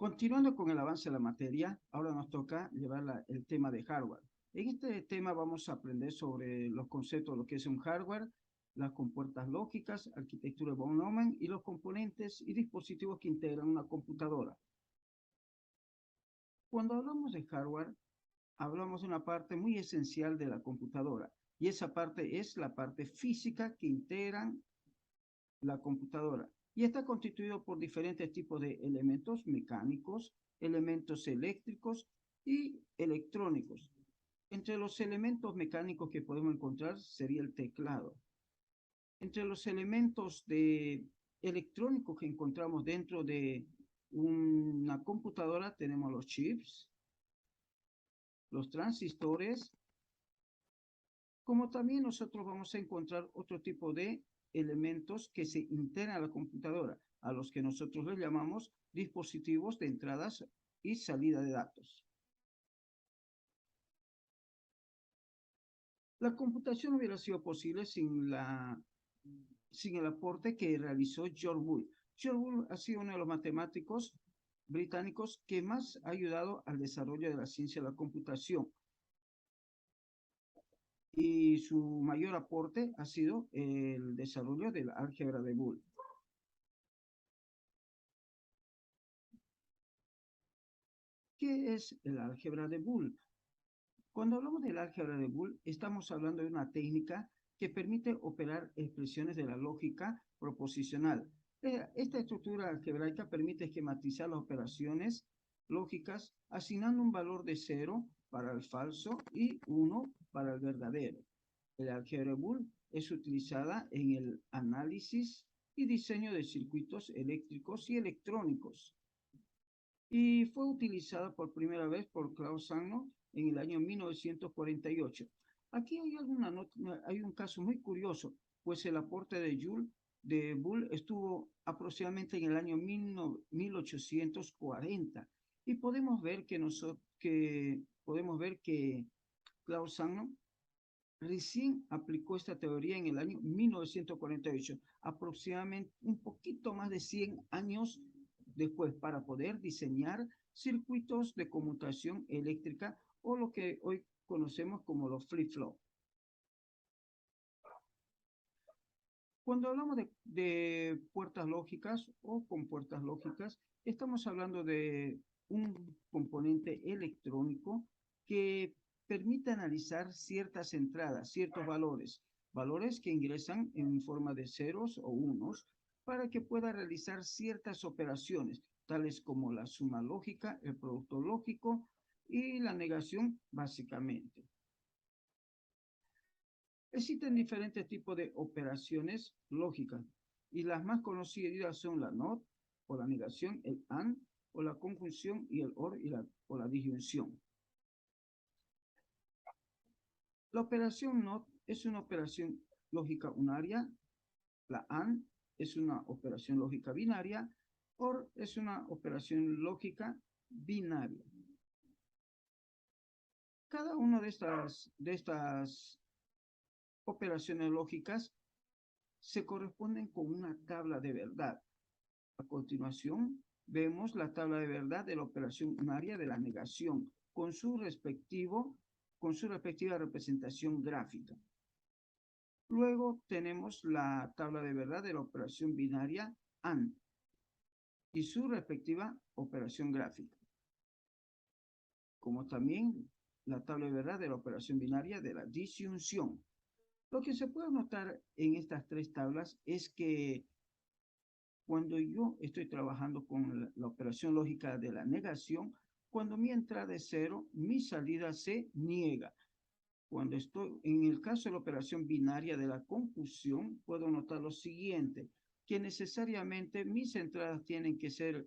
Continuando con el avance de la materia, ahora nos toca llevar el tema de hardware. En este tema vamos a aprender sobre los conceptos de lo que es un hardware, las compuertas lógicas, arquitectura von Neumann y los componentes y dispositivos que integran una computadora. Cuando hablamos de hardware, hablamos de una parte muy esencial de la computadora, y esa parte es la parte física que integran la computadora, y está constituido por diferentes tipos de elementos mecánicos, elementos eléctricos y electrónicos. Entre los elementos mecánicos que podemos encontrar sería el teclado. Entre los elementos electrónicos que encontramos dentro de una computadora tenemos los chips, los transistores, como también nosotros vamos a encontrar otro tipo de elementos que se integran a la computadora, a los que nosotros les llamamos dispositivos de entradas y salida de datos. La computación hubiera sido posible sin el aporte que realizó George Boole. George Boole ha sido uno de los matemáticos británicos que más ha ayudado al desarrollo de la ciencia de la computación. Y su mayor aporte ha sido el desarrollo del álgebra de Boole. ¿Qué es el álgebra de Boole? Cuando hablamos del álgebra de Boole, estamos hablando de una técnica que permite operar expresiones de la lógica proposicional. Esta estructura algebraica permite esquematizar las operaciones lógicas asignando un valor de 0 para el falso y 1 para el verdadero. El álgebra de Boole es utilizada en el análisis y diseño de circuitos eléctricos y electrónicos, y fue utilizada por primera vez por Klaus Sannot en el año 1948. Aquí hay un caso muy curioso, pues el aporte de Boole estuvo aproximadamente en el año 1840, y podemos ver que Klaus Sannot recién aplicó esta teoría en el año 1948, aproximadamente un poquito más de 100 años después, para poder diseñar circuitos de conmutación eléctrica, o lo que hoy conocemos como los flip-flop. Cuando hablamos de puertas lógicas o compuertas lógicas, estamos hablando de un componente electrónico que permite analizar ciertas entradas, ciertos valores que ingresan en forma de ceros o unos, para que pueda realizar ciertas operaciones, tales como la suma lógica, el producto lógico y la negación, básicamente. Existen diferentes tipos de operaciones lógicas, y las más conocidas son la NOT, o la negación, el AND, o la conjunción, y el OR, o la disyunción. La operación NOT es una operación lógica unaria, la AND es una operación lógica binaria, OR es una operación lógica binaria. Cada una de estas operaciones lógicas se corresponden con una tabla de verdad. A continuación, vemos la tabla de verdad de la operación unaria de la negación, con su respectiva representación gráfica. Luego tenemos la tabla de verdad de la operación binaria AND y su respectiva operación gráfica, como también la tabla de verdad de la operación binaria de la disyunción. Lo que se puede notar en estas tres tablas es que cuando yo estoy trabajando con la operación lógica de la negación, cuando mi entrada es 0, mi salida se niega. Cuando estoy en el caso de la operación binaria de la conjunción, puedo notar lo siguiente, que necesariamente mis entradas tienen que ser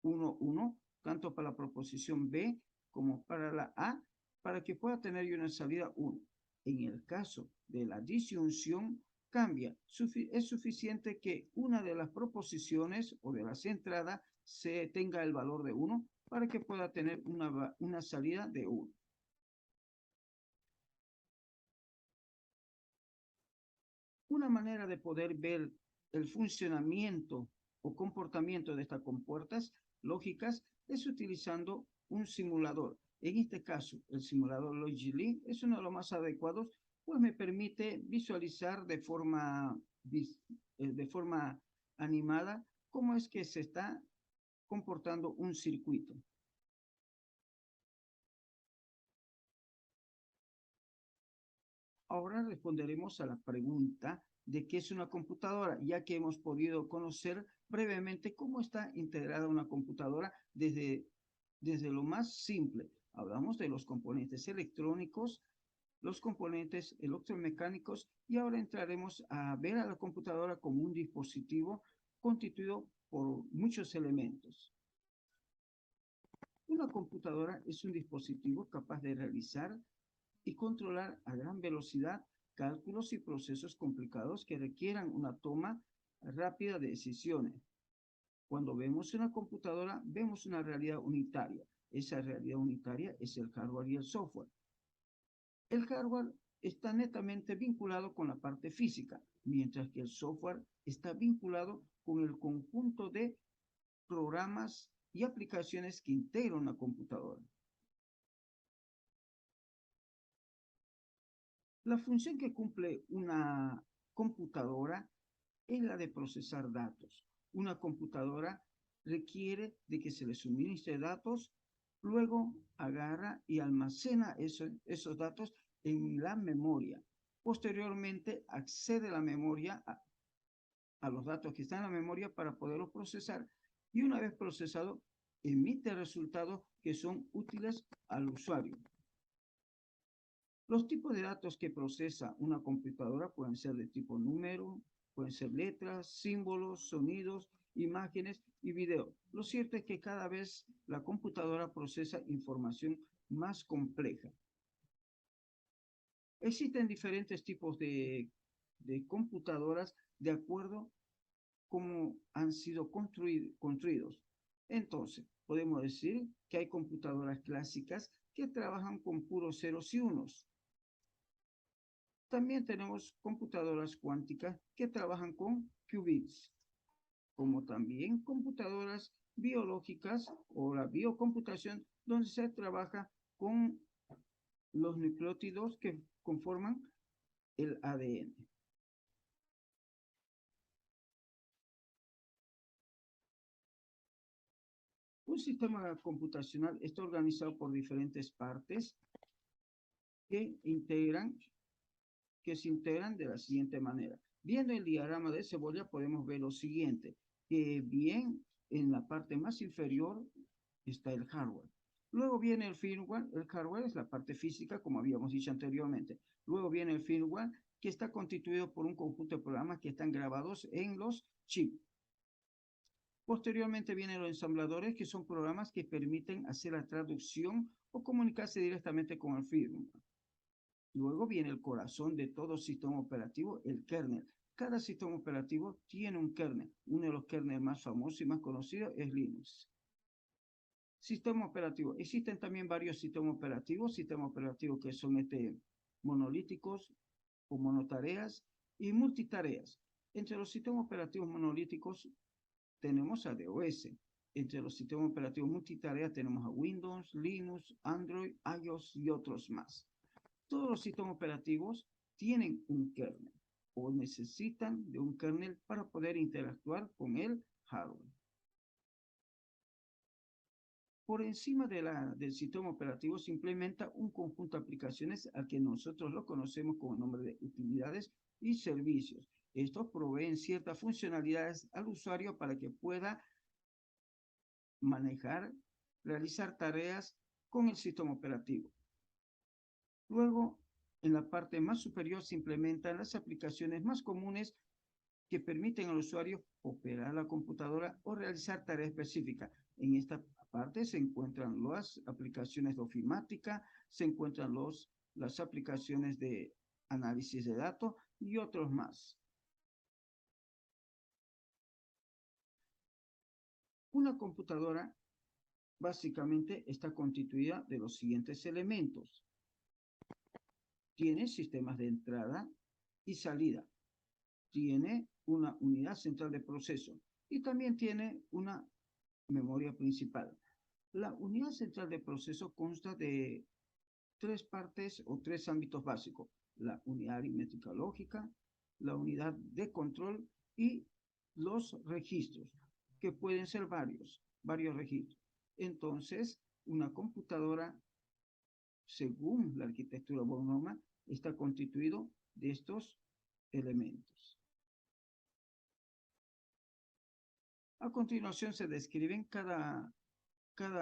1, 1, tanto para la proposición B como para la A, para que pueda tener yo una salida 1. En el caso de la disyunción, cambia. Es suficiente que una de las proposiciones o de las entradas tenga el valor de 1 para que pueda tener una salida de 1. Una manera de poder ver el funcionamiento o comportamiento de estas compuertas lógicas es utilizando un simulador. En este caso, el simulador Logic es uno de los más adecuados, pues me permite visualizar de forma animada cómo es que se está comportando un circuito. Ahora responderemos a la pregunta de qué es una computadora, ya que hemos podido conocer brevemente cómo está integrada una computadora desde lo más simple. Hablamos de los componentes electrónicos, los componentes electromecánicos y ahora entraremos a ver a la computadora como un dispositivo constituido por muchos elementos. Una computadora es un dispositivo capaz de realizar y controlar a gran velocidad cálculos y procesos complicados que requieran una toma rápida de decisiones. Cuando vemos una computadora, vemos una realidad unitaria. Esa realidad unitaria es el hardware y el software. El hardware está netamente vinculado con la parte física, mientras que el software está vinculado con el conjunto de programas y aplicaciones que integran una computadora. La función que cumple una computadora es la de procesar datos. Una computadora requiere de que se le suministre datos, luego agarra y almacena esos datos en la memoria. Posteriormente accede a la memoria, a los datos que están en la memoria para poderlos procesar y una vez procesado emite resultados que son útiles al usuario. Los tipos de datos que procesa una computadora pueden ser de tipo número, pueden ser letras, símbolos, sonidos, imágenes y video. Lo cierto es que cada vez la computadora procesa información más compleja. Existen diferentes tipos de computadoras de acuerdo a cómo han sido construidos. Entonces, podemos decir que hay computadoras clásicas que trabajan con puros ceros y unos. También tenemos computadoras cuánticas que trabajan con qubits, como también computadoras biológicas o la biocomputación, donde se trabaja con los nucleótidos que conforman el ADN. Un sistema computacional está organizado por diferentes partes que se integran de la siguiente manera. Viendo el diagrama de cebolla podemos ver lo siguiente, que bien en la parte más inferior está el hardware. Luego viene el firmware. El hardware es la parte física, como habíamos dicho anteriormente. Luego viene el firmware, que está constituido por un conjunto de programas que están grabados en los chips. Posteriormente vienen los ensambladores, que son programas que permiten hacer la traducción o comunicarse directamente con el firmware. Luego viene el corazón de todo sistema operativo, el kernel. Cada sistema operativo tiene un kernel. Uno de los kernels más famosos y más conocidos es Linux. Sistema operativo. Existen también varios sistemas operativos que son monolíticos o monotareas y multitareas. Entre los sistemas operativos monolíticos tenemos a DOS. Entre los sistemas operativos multitarea tenemos a Windows, Linux, Android, iOS y otros más. Todos los sistemas operativos tienen un kernel o necesitan de un kernel para poder interactuar con el hardware. Por encima del sistema operativo se implementa un conjunto de aplicaciones al que nosotros lo conocemos con el nombre de utilidades y servicios. Estos proveen ciertas funcionalidades al usuario para que pueda manejar, realizar tareas con el sistema operativo. Luego, en la parte más superior se implementan las aplicaciones más comunes que permiten al usuario operar la computadora o realizar tareas específicas. En esta parte se encuentran las aplicaciones de ofimática, se encuentran las aplicaciones de análisis de datos y otros más. Una computadora básicamente está constituida de los siguientes elementos. Tiene sistemas de entrada y salida. Tiene una unidad central de proceso. y también tiene una memoria principal. La unidad central de proceso consta de tres partes o tres ámbitos básicos: la unidad aritmética lógica, la unidad de control y los registros, que pueden ser varios registros. Entonces, una computadora, según la arquitectura von Neumann, está constituido de estos elementos. A continuación se describen cada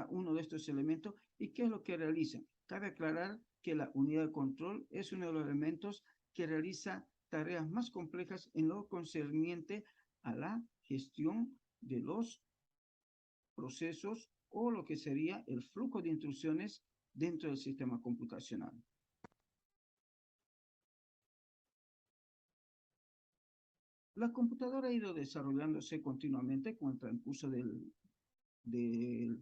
uno de estos elementos y qué es lo que realizan. Cabe aclarar que la unidad de control es uno de los elementos que realiza tareas más complejas en lo concerniente a la gestión de los procesos o lo que sería el flujo de instrucciones dentro del sistema computacional. La computadora ha ido desarrollándose continuamente con el transcurso de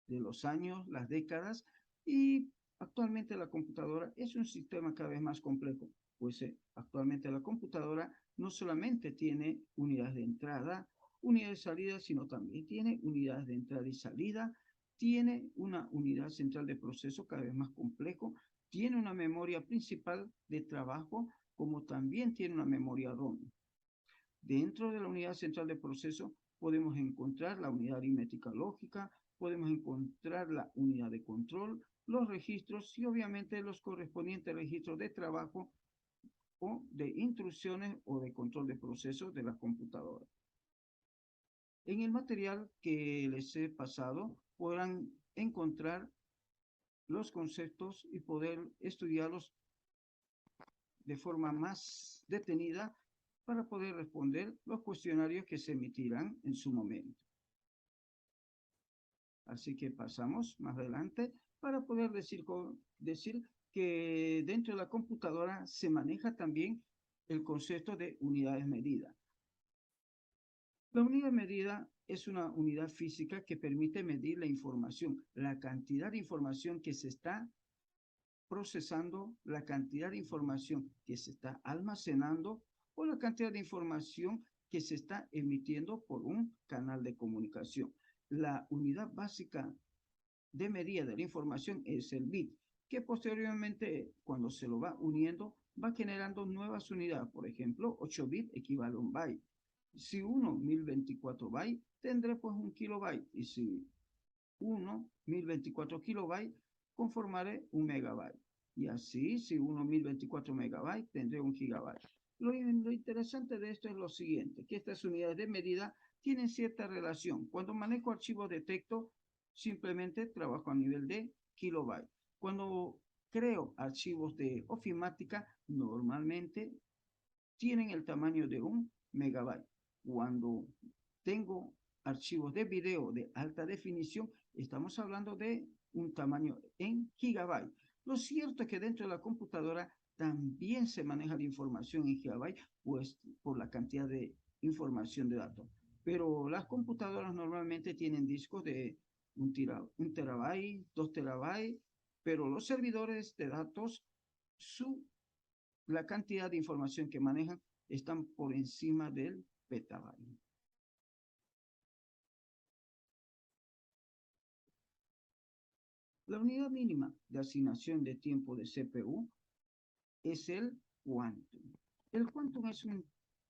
los años, las décadas, y actualmente la computadora es un sistema cada vez más complejo, pues actualmente la computadora no solamente tiene unidades de entrada, unidades de salida, sino también tiene unidades de entrada y salida, tiene una unidad central de proceso cada vez más complejo, tiene una memoria principal de trabajo, como también tiene una memoria ROM. Dentro de la unidad central de proceso podemos encontrar la unidad aritmética lógica, podemos encontrar la unidad de control, los registros y obviamente los correspondientes registros de trabajo o de instrucciones o de control de procesos de la computadora. En el material que les he pasado podrán encontrar los conceptos y poder estudiarlos de forma más detenida para poder responder los cuestionarios que se emitirán en su momento. Así que pasamos más adelante para poder decir que dentro de la computadora se maneja también el concepto de unidades medidas. La unidad medida es una unidad física que permite medir la información, la cantidad de información que se está procesando, la cantidad de información que se está almacenando o la cantidad de información que se está emitiendo por un canal de comunicación. La unidad básica de medida de la información es el bit, que posteriormente, cuando se lo va uniendo, va generando nuevas unidades. Por ejemplo, 8 bits equivale a un byte. Si uno 1024 bytes, tendré pues un kilobyte. Y si uno 1024 kilobytes, conformaré un megabyte. Y así, si uno 1024 megabytes, tendré un gigabyte. Lo interesante de esto es lo siguiente, que estas unidades de medida tienen cierta relación. Cuando manejo archivos de texto, simplemente trabajo a nivel de kilobyte. Cuando creo archivos de ofimática, normalmente tienen el tamaño de un megabyte. Cuando tengo archivos de video de alta definición, estamos hablando de un tamaño en gigabyte. Lo cierto es que dentro de la computadora también se maneja la información en gigabyte, pues por la cantidad de información de datos. Pero las computadoras normalmente tienen discos de un terabyte, 2 terabytes, pero los servidores de datos, la cantidad de información que manejan están por encima del petabyte. La unidad mínima de asignación de tiempo de CPU es el quantum. El quantum es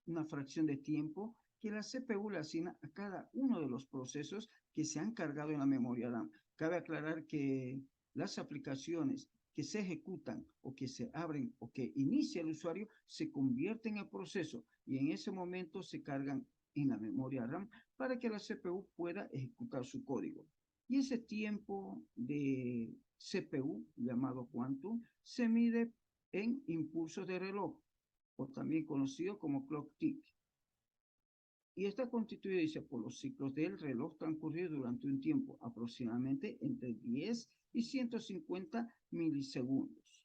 una fracción de tiempo que la CPU le asigna a cada uno de los procesos que se han cargado en la memoria RAM. Cabe aclarar que las aplicaciones que se ejecutan o que se abren o que inicia el usuario se convierten en proceso y en ese momento se cargan en la memoria RAM para que la CPU pueda ejecutar su código. Y ese tiempo de CPU, llamado quantum, se mide en impulsos de reloj, o también conocido como clock tick. Y está constituido, dice, por los ciclos del reloj transcurridos durante un tiempo aproximadamente entre 10 y 150 milisegundos.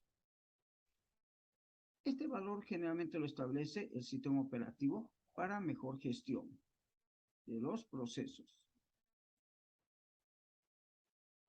Este valor generalmente lo establece el sistema operativo para mejor gestión de los procesos.